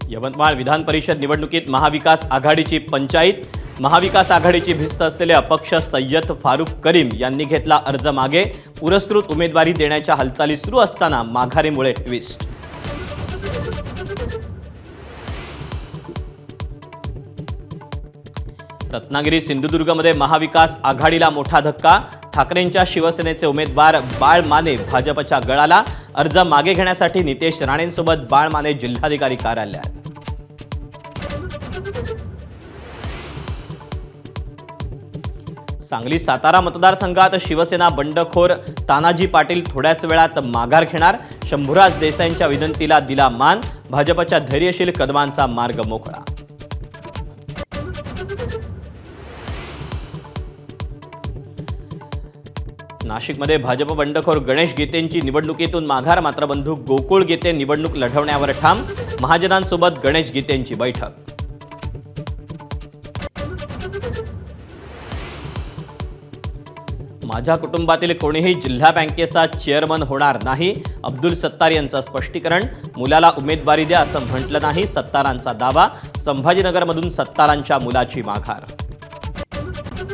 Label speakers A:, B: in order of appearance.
A: यवतमाळ विधान परिषद निवडणुकीत महाविकास आघाडीची पंचायत। महाविकास आघाडीची भिस्त असलेले अपक्ष सय्यद फारूक करीम यांनी घेतला अर्ज मागे। पुरस्कृत उमेदवारी देण्याच्या हालचाली सुरू असताना माघारीमुळे ट्विस्ट। रत्नागिरी सिंधुदुर्गमध्ये महाविकास आघाडीला मोठा धक्का। ठाकरेंच्या शिवसेनेचे उमेदवार बाळ माने भाजपच्या गळाला। अर्ज मागे घेण्यासाठी नितेश राणेंसोबत बाळ माने जिल्हाधिकारी कार्यालयात। सांगली सातारा मतदारसंघात शिवसेना बंडखोर तानाजी पाटील थोड्याच वेळात माघार घेणार। शंभूराज देसाईंच्या विनंतीला दिला मान। भाजपच्या धैर्यशील कदमांचा मार्ग मोकळा। नाशिकमध्ये भाजप बंडखोर गणेश गीतेंची निवडणुकीतून माघार। मात्र बंधू गोकुळ गीते निवडणूक लढवण्यावर ठाम। महाजनांसोबत गणेश गीतेंची बैठक। माझ्या कुटुंबातील कोणीही जिल्हा बँकेचा चेअरमन होणार नाही। अब्दुल सत्तार यांचं स्पष्टीकरण। मुलाला उमेदवारी द्या असं म्हटलं नाही, सत्तारांचा दावा। संभाजीनगरमधून सत्तारांच्या मुलाची माघार।